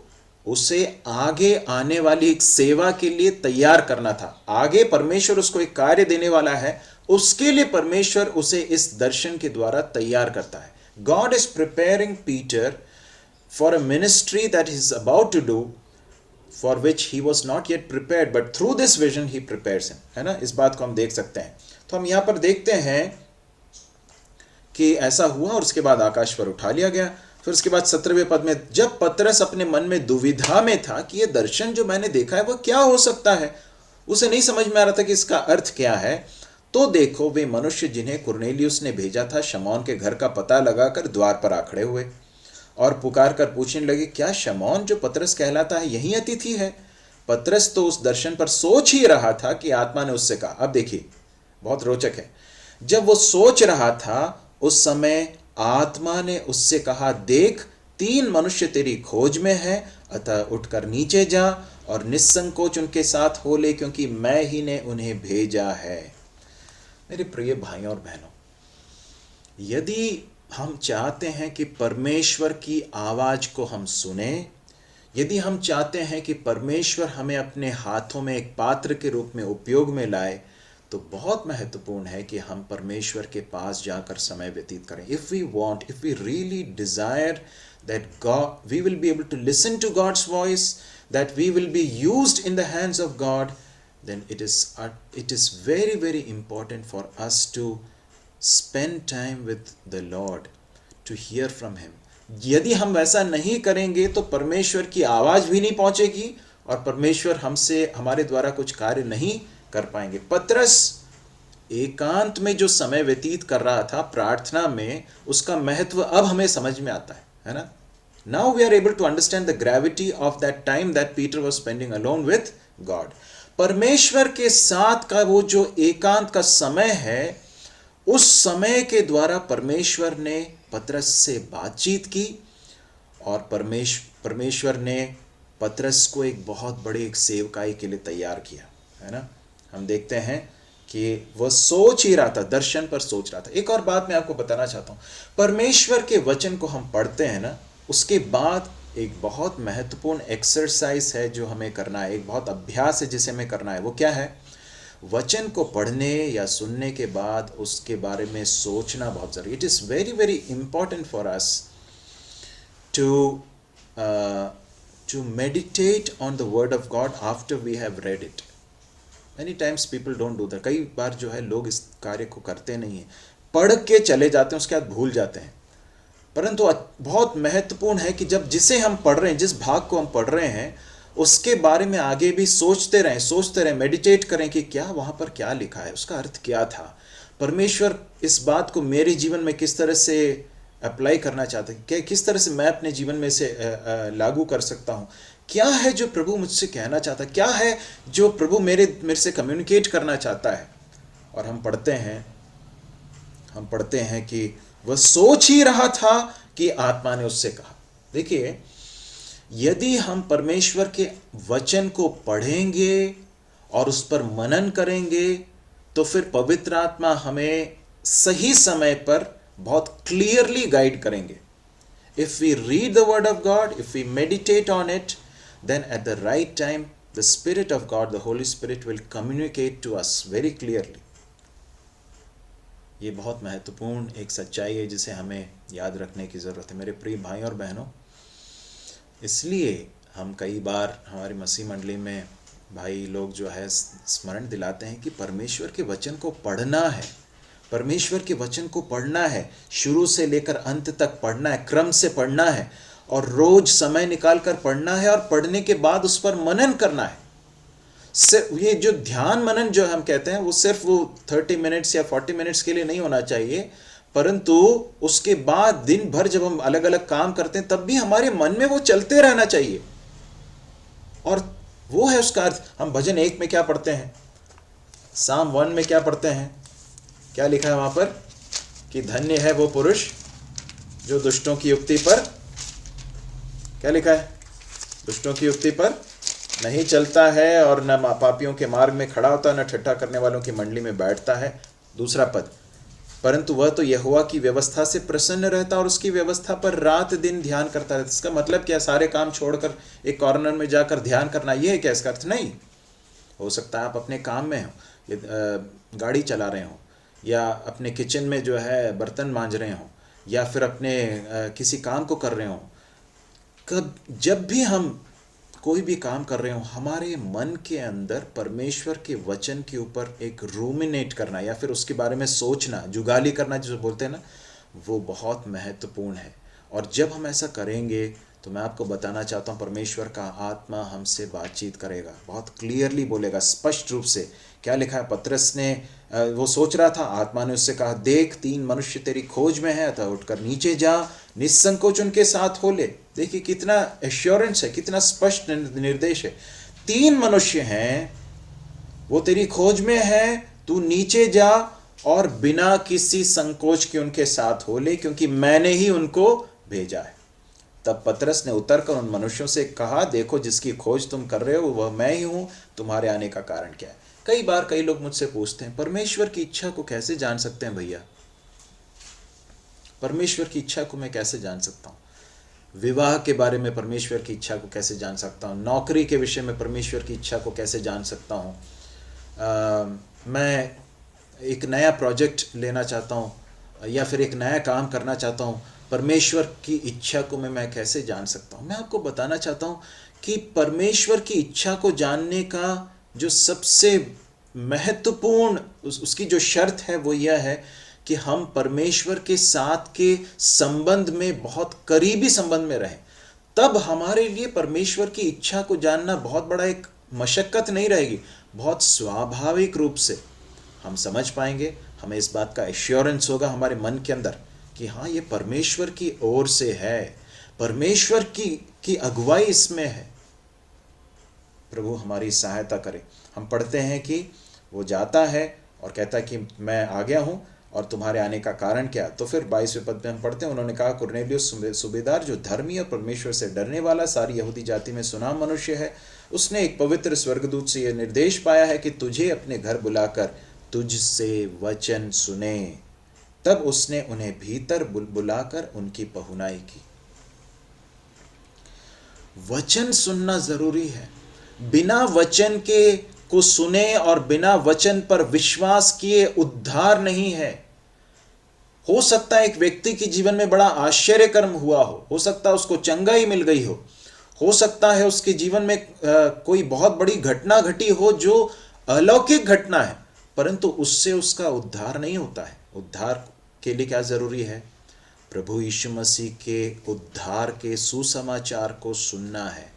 उसे आगे आने वाली एक सेवा के लिए तैयार करना था। आगे परमेश्वर उसको एक कार्य देने वाला है, उसके लिए परमेश्वर उसे इस दर्शन के द्वारा तैयार करता है। God is preparing Peter for a ministry that he is about to do, for which he was not yet prepared, but through this vision he prepares him, है ना? इस बात को हम देख सकते हैं। तो हम यहाँ पर देखते हैं कि ऐसा हुआ और उसके बाद आकाश पर उठा लिया गया। फिर उसके बाद 17वें पद में, जब पतरस अपने मन में दुविधा में था कि ये दर्शन जो मैंने देखा है वो क्या हो सकता है, उसे नहीं समझ में आ रहा था कि इसका अर्थ क्या है, तो देखो वे मनुष्य जिन्हें कुरनेलियुस ने भेजा था शमौन के घर का पता लगाकर द्वार पर आ खड़े हुए और पुकार कर पूछने लगे, क्या शमौन जो पतरस कहलाता है यही अतिथि है? पतरस तो उस दर्शन पर सोच ही रहा था कि आत्मा ने उससे कहा। अब देखिए, बहुत रोचक है। जब वो सोच रहा था उस समय आत्मा ने उससे कहा, देख 3 मनुष्य तेरी खोज में है, अतः उठकर नीचे जा और निसंकोच उनके साथ हो ले, क्योंकि मैं ही ने उन्हें भेजा है। मेरे प्रिय भाइयों और बहनों, यदि हम चाहते हैं कि परमेश्वर की आवाज़ को हम सुने, यदि हम चाहते हैं कि परमेश्वर हमें अपने हाथों में एक पात्र के रूप में उपयोग में लाए, तो बहुत महत्वपूर्ण है कि हम परमेश्वर के पास जाकर समय व्यतीत करें. If we really desire that God, we will be able to listen to God's voice, that we will be used in the hands of God, then it is very, very important for us to spend time with the Lord, to hear from Him. यदि हम वैसा नहीं करेंगे तो परमेश्वर की आवाज़ भी नहीं पहुंचेगी और परमेश्वर हमसे, हमारे द्वारा कुछ कार्य नहीं कर पाएंगे. पतरस एकांत में जो समय व्यतीत कर रहा था प्रार्थना में, उसका महत्व अब हमें समझ में आता है ना. Now we are able to understand the gravity of that time that Peter was spending alone with God. परमेश्वर के साथ का वो जो एकांत का समय है, उस समय के द्वारा परमेश्वर ने पतरस से बातचीत की और परमेश्वर ने पतरस को एक बहुत बड़े एक सेवकाई के लिए तैयार किया, है ना. हम देखते हैं कि वह सोच ही रहा था, दर्शन पर सोच रहा था. एक और बात मैं आपको बताना चाहता हूँ, परमेश्वर के वचन को हम पढ़ते हैं ना, उसके बाद एक बहुत महत्वपूर्ण एक्सरसाइज है जो हमें करना है, एक बहुत अभ्यास है जिसे हमें करना है. वो क्या है? वचन को पढ़ने या सुनने के बाद उसके बारे में सोचना बहुत ज़रूरी. It is very very important for us to meditate on the word of God after we have read it. Many times people don't do that. कई बार जो है लोग इस कार्य को करते नहीं हैं, पढ़ के चले जाते हैं, उसके बाद भूल जाते हैं. परंतु बहुत महत्वपूर्ण है कि जब जिसे हम पढ़ रहे हैं, जिस भाग को हम पढ़ रहे हैं, उसके बारे में आगे भी सोचते रहें, मेडिटेट करें कि क्या वहाँ पर क्या लिखा है, उसका अर्थ क्या था, परमेश्वर इस बात को मेरे जीवन में किस तरह से अप्लाई करना चाहते हैं, किस तरह से मैं अपने जीवन में से लागू कर सकता हूँ, क्या है जो प्रभु मुझसे कहना चाहता है, क्या है जो प्रभु मेरे से कम्युनिकेट करना चाहता है. और हम पढ़ते हैं कि वह सोच ही रहा था कि आत्मा ने उससे कहा. देखिए, यदि हम परमेश्वर के वचन को पढ़ेंगे और उस पर मनन करेंगे, तो फिर पवित्र आत्मा हमें सही समय पर बहुत क्लियरली गाइड करेंगे. If we read the word of God, if we meditate on it, then at the right time the Spirit of God, the Holy Spirit will communicate to us very clearly. ये बहुत महत्वपूर्ण एक सच्चाई है जिसे हमें याद रखने की ज़रूरत है मेरे प्रिय भाई और बहनों. इसलिए हम कई बार हमारी मसीह मंडली में भाई लोग जो है स्मरण दिलाते हैं कि परमेश्वर के वचन को पढ़ना है, परमेश्वर के वचन को पढ़ना है, शुरू से लेकर अंत तक पढ़ना है, क्रम से पढ़ना है और रोज समय निकाल कर पढ़ना है और पढ़ने के बाद उस पर मनन करना है. ये जो ध्यान मनन जो हम कहते हैं, वो सिर्फ वो 30 मिनट्स या 40 मिनट्स के लिए नहीं होना चाहिए, परंतु उसके बाद दिन भर जब हम अलग अलग काम करते हैं तब भी हमारे मन में वो चलते रहना चाहिए. और वो है उसका अर्थ. हम भजन 1 में क्या पढ़ते हैं, साम 1 में क्या पढ़ते हैं, क्या लिखा है वहां पर कि धन्य है वो पुरुष जो दुष्टों की युक्ति पर, क्या लिखा है, दुष्टों की युक्ति पर नहीं चलता है और न पापियों के मार्ग में खड़ा होता, न ठट्ठा करने वालों की मंडली में बैठता है. दूसरा पद, परंतु वह तो यहोवा की व्यवस्था से प्रसन्न रहता और उसकी व्यवस्था पर रात दिन ध्यान करता रहता. इसका मतलब क्या, सारे काम छोड़कर एक कॉर्नर में जाकर ध्यान करना, ये है क्या इसका अर्थ? नहीं. हो सकता है आप अपने काम में हो, गाड़ी चला रहे हो, या अपने किचन में जो है बर्तन मांज रहे हो, या फिर अपने किसी काम को कर रहे हो. जब भी हम कोई भी काम कर रहे हो, हमारे मन के अंदर परमेश्वर के वचन के ऊपर एक रूमिनेट करना या फिर उसके बारे में सोचना, जुगाली करना जो बोलते हैं ना, वो बहुत महत्वपूर्ण है. और जब हम ऐसा करेंगे तो मैं आपको बताना चाहता हूँ, परमेश्वर का आत्मा हमसे बातचीत करेगा, बहुत क्लियरली बोलेगा, स्पष्ट रूप से. क्या लिखा है, पतरस ने वो सोच रहा था, आत्मा ने उससे कहा, देख 3 मनुष्य तेरी खोज में है, अतः उठकर नीचे जा, निसंकोच उनके साथ हो ले. देखिए कितना एश्योरेंस है, कितना स्पष्ट निर्देश है. 3 मनुष्य हैं, वो तेरी खोज में है, तू नीचे जा और बिना किसी संकोच के उनके साथ हो ले, क्योंकि मैंने ही उनको भेजा है. तब पतरस ने उतरकर उन मनुष्यों से कहा, देखो जिसकी खोज तुम कर रहे हो वह मैं ही हूं, तुम्हारे आने का कारण क्या है. कई बार कई लोग मुझसे पूछते हैं, परमेश्वर की इच्छा को कैसे जान सकते हैं भैया? परमेश्वर की इच्छा को मैं कैसे जान सकता हूँ? विवाह के बारे में परमेश्वर की इच्छा को कैसे जान सकता हूँ? नौकरी के विषय में परमेश्वर की इच्छा को कैसे जान सकता हूँ? मैं एक नया प्रोजेक्ट लेना चाहता हूँ या फिर एक नया काम करना चाहता हूँ, परमेश्वर की इच्छा को मैं कैसे जान सकता हूँ? मैं आपको बताना चाहता हूँ कि परमेश्वर की इच्छा को जानने का जो सबसे महत्वपूर्ण उसकी जो शर्त है वो यह है कि हम परमेश्वर के साथ के संबंध में बहुत करीबी संबंध में रहें। तब हमारे लिए परमेश्वर की इच्छा को जानना बहुत बड़ा एक मशक्कत नहीं रहेगी, बहुत स्वाभाविक रूप से हम समझ पाएंगे। हमें इस बात का एश्योरेंस होगा हमारे मन के अंदर कि हाँ, ये परमेश्वर की ओर से है, परमेश्वर की अगुवाई इसमें है। प्रभु हमारी सहायता करे। हम पढ़ते हैं कि वो जाता है और कहता है कि मैं आ गया हूँ और तुम्हारे आने का कारण क्या? तो फिर 22वें पद में हम पढ़ते हैं, उन्होंने कहा, कुरनेलियुस सूबेदार जो धर्मी और परमेश्वर से डरने वाला, सारी यहूदी जाति में सुनाम मनुष्य है, उसने एक पवित्र स्वर्गदूत से यह निर्देश पाया है कि तुझे अपने घर बुलाकर तुझसे वचन सुने। तब उसने उन्हें भीतर बुलाकर उनकी पहुनाई की। वचन सुनना जरूरी है। बिना वचन के को सुने और बिना वचन पर विश्वास किए उद्धार नहीं है। हो सकता है एक व्यक्ति के जीवन में बड़ा आश्चर्य कर्म हुआ हो सकता है उसको चंगाई मिल गई हो सकता है उसके जीवन में कोई बहुत बड़ी घटना घटी हो जो अलौकिक घटना है, परंतु उससे उसका उद्धार नहीं होता है। उद्धार के लिए क्या जरूरी है? प्रभु यीशु मसीह के उद्धार के सुसमाचार को सुनना है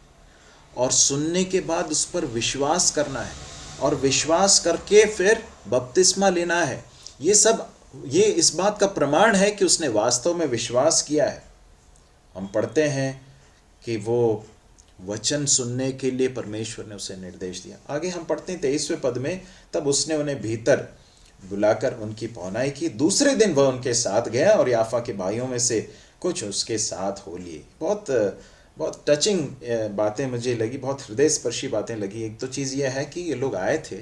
और सुनने के बाद उस पर विश्वास करना है और विश्वास करके फिर बपतिस्मा लेना है। ये इस बात का प्रमाण है कि उसने वास्तव में विश्वास किया है। हम पढ़ते हैं कि वो वचन सुनने के लिए परमेश्वर ने उसे निर्देश दिया। आगे हम पढ़ते हैं 23वें पद में, तब उसने उन्हें भीतर बुलाकर उनकी पहुनाई की। दूसरे दिन वह उनके साथ गया और याफा के भाइयों में से कुछ उसके साथ हो लिए। बहुत टचिंग बातें मुझे लगी, बहुत हृदय स्पर्शी बातें लगी। एक तो चीज़ यह है कि ये लोग आए थे,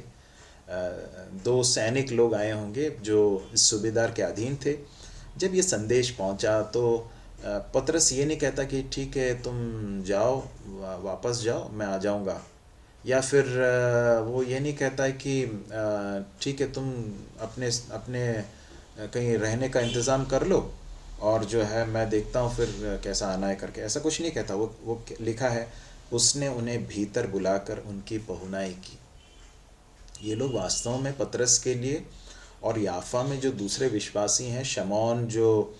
2 सैनिक लोग आए होंगे जो इस सूबेदार के अधीन थे। जब ये संदेश पहुंचा तो पतरस ये नहीं कहता कि ठीक है तुम जाओ, वापस जाओ, मैं आ जाऊंगा, या फिर वो ये नहीं कहता है कि ठीक है तुम अपने कहीं रहने का इंतज़ाम कर लो और जो है मैं देखता हूँ फिर कैसा आना है करके, ऐसा कुछ नहीं कहता। वो लिखा है उसने उन्हें भीतर बुलाकर उनकी पहुनाई की। ये लोग वास्तव में पतरस के लिए और याफा में जो दूसरे विश्वासी हैं, शमौन जो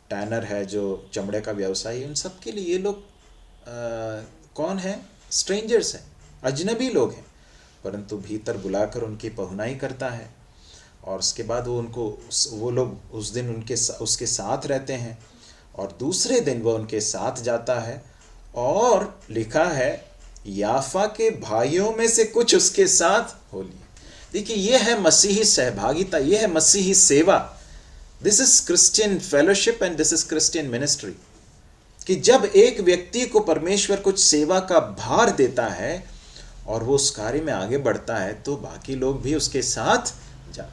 टैनर है, जो चमड़े का व्यवसायी है, उन सब के लिए ये लोग कौन है? स्ट्रेंजर्स हैं, अजनबी लोग हैं, परंतु भीतर बुलाकर उनकी पहुनाई करता है और उसके बाद वो लोग उस दिन उसके साथ रहते हैं और दूसरे दिन वो उनके साथ जाता है और लिखा है याफा के भाइयों में से कुछ उसके साथ हो लिए। देखिए, ये है मसीही सहभागिता, ये है मसीही सेवा। This is Christian fellowship and this is Christian ministry, कि जब एक व्यक्ति को परमेश्वर कुछ सेवा का भार देता है और वो उस कार्य में आगे बढ़ता है तो बाकी लोग भी उसके साथ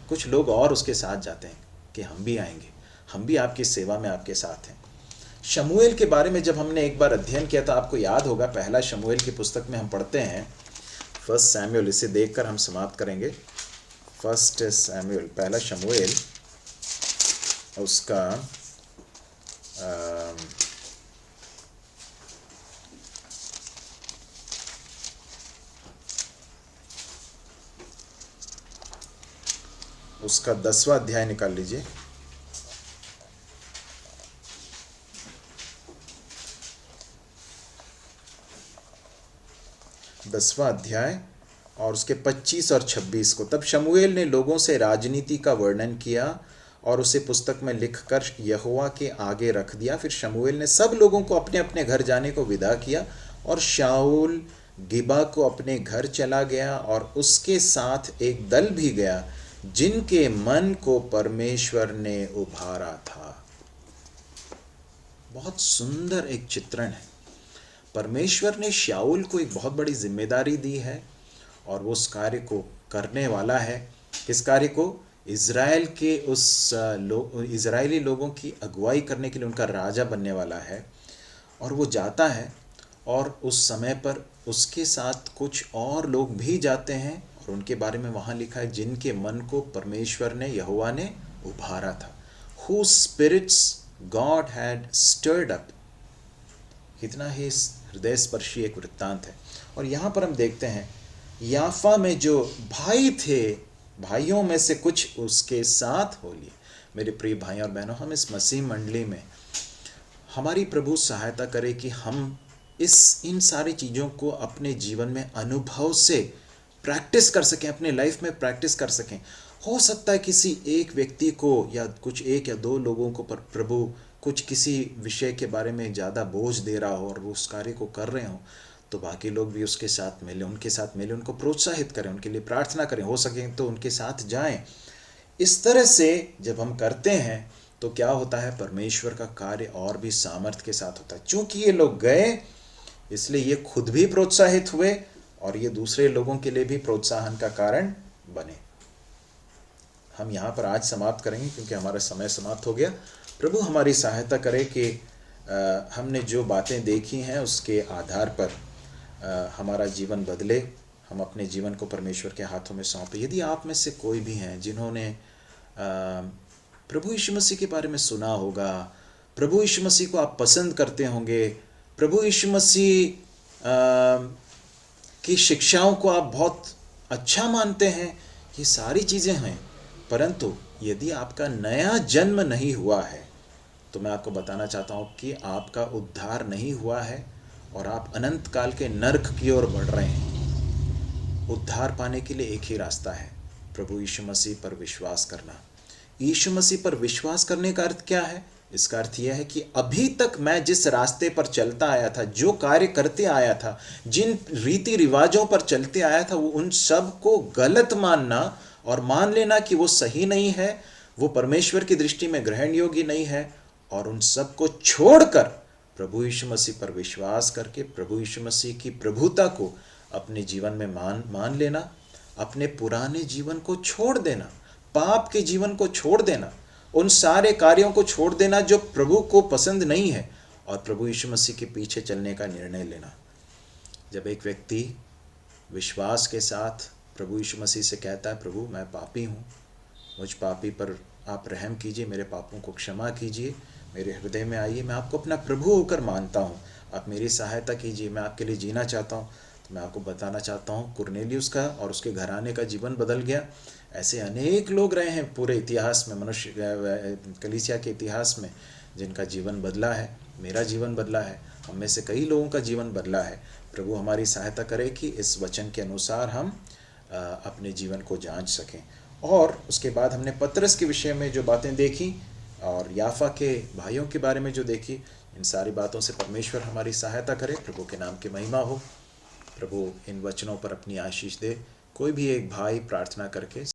कुछ लोग और उसके साथ जाते हैं कि हम भी आएंगे, हम भी आपकी सेवा में आपके साथ हैं। शमूएल के बारे में जब हमने एक बार अध्ययन किया था, आपको याद होगा, पहला शमूएल की पुस्तक में हम पढ़ते हैं 1 सैमुएल, इसे देखकर हम समाप्त करेंगे। 1 सैमुएल, पहला शमूएल, उसका उसका 10वां अध्याय निकाल लीजिए। दसवां अध्याय और उसके 25 और 26 को। तब शमूएल ने लोगों से राजनीति का वर्णन किया और उसे पुस्तक में लिखकर यहोवा के आगे रख दिया। फिर शमूएल ने सब लोगों को अपने अपने घर जाने को विदा किया और शाऊल गिबा को अपने घर चला गया और उसके साथ एक दल भी गया जिनके मन को परमेश्वर ने उभारा था। बहुत सुंदर एक चित्रण है। परमेश्वर ने शाऊल को एक बहुत बड़ी जिम्मेदारी दी है और वो उस कार्य को करने वाला है। किस कार्य को? इज़राइल के उस इज़राइली लोगों की अगुवाई करने के लिए उनका राजा बनने वाला है। और वो जाता है और उस समय पर उसके साथ कुछ और लोग भी जाते हैं और उनके बारे में वहाँ लिखा है जिनके मन को परमेश्वर ने, यहोवा ने उभारा था। Whose spirits God had stirred up। कितना ही हृदय स्पर्शी एक वृत्तांत है। और यहाँ पर हम देखते हैं याफा में जो भाई थे, भाइयों में से कुछ उसके साथ हो लिए। मेरे प्रिय भाई और बहनों, हम इस मसीह मंडली में हमारी प्रभु सहायता करे कि हम इन सारी चीज़ों को अपने जीवन में अनुभव से प्रैक्टिस कर सकें, अपने लाइफ में प्रैक्टिस कर सकें। हो सकता है किसी एक व्यक्ति को या कुछ एक या दो लोगों को पर प्रभु कुछ किसी विषय के बारे में ज़्यादा बोझ दे रहा हो और वो उस कार्य को कर रहे हो, तो बाकी लोग भी उसके साथ मिले, उनको प्रोत्साहित करें, उनके लिए प्रार्थना करें, हो सके तो उनके साथ जाएं। इस तरह से जब हम करते हैं तो क्या होता है, परमेश्वर का कार्य और भी सामर्थ्य के साथ होता है। चूंकि ये लोग गए इसलिए ये खुद भी प्रोत्साहित हुए और ये दूसरे लोगों के लिए भी प्रोत्साहन का कारण बने। हम यहाँ पर आज समाप्त करेंगे क्योंकि हमारा समय समाप्त हो गया। प्रभु हमारी सहायता करे कि हमने जो बातें देखी हैं उसके आधार पर हमारा जीवन बदले, हम अपने जीवन को परमेश्वर के हाथों में सौंपें। यदि आप में से कोई भी हैं जिन्होंने प्रभु यीशु मसीह के बारे में सुना होगा, प्रभु यीशु मसीह को आप पसंद करते होंगे, प्रभु यीशु मसीह की शिक्षाओं को आप बहुत अच्छा मानते हैं, ये सारी चीज़ें हैं, परंतु यदि आपका नया जन्म नहीं हुआ है तो मैं आपको बताना चाहता हूँ कि आपका उद्धार नहीं हुआ है और आप अनंत काल के नरक की ओर बढ़ रहे हैं। उद्धार पाने के लिए एक ही रास्ता है, प्रभु यीशु मसीह पर विश्वास करना। यीशु मसीह पर विश्वास करने का अर्थ क्या है? इसका अर्थ यह है कि अभी तक मैं जिस रास्ते पर चलता आया था, जो कार्य करते आया था, जिन रीति रिवाजों पर चलते आया था, वो उन सब को गलत मानना और मान लेना कि वो सही नहीं है, वो परमेश्वर की दृष्टि में ग्रहण योग्य नहीं है, और उन सब को छोड़कर प्रभु यीशु मसीह पर विश्वास करके प्रभु यीशु मसीह की प्रभुता को अपने जीवन में मान लेना, अपने पुराने जीवन को छोड़ देना, पाप के जीवन को छोड़ देना, उन सारे कार्यों को छोड़ देना जो प्रभु को पसंद नहीं है, और प्रभु यीशु मसीह के पीछे चलने का निर्णय लेना। जब एक व्यक्ति विश्वास के साथ प्रभु यीशु मसीह से कहता है, प्रभु मैं पापी हूँ, मुझ पापी पर आप रहम कीजिए, मेरे पापों को क्षमा कीजिए, मेरे हृदय में आइए, मैं आपको अपना प्रभु होकर मानता हूँ, आप मेरी सहायता कीजिए, मैं आपके लिए जीना चाहता हूँ। तो मैं आपको बताना चाहता हूँ, कुरनेलियुस का और उसके घराने का जीवन बदल गया। ऐसे अनेक लोग रहे हैं पूरे इतिहास में, मनुष्य कलीसिया के इतिहास में, जिनका जीवन बदला है। मेरा जीवन बदला है, हम में से कई लोगों का जीवन बदला है। प्रभु हमारी सहायता करे कि इस वचन के अनुसार हम अपने जीवन को जांच सकें। और उसके बाद हमने पतरस के विषय में जो बातें देखी और याफा के भाइयों के बारे में जो देखी, इन सारी बातों से परमेश्वर हमारी सहायता करे। प्रभु के नाम की महिमा हो। प्रभु इन वचनों पर अपनी आशीष दे। कोई भी एक भाई प्रार्थना करके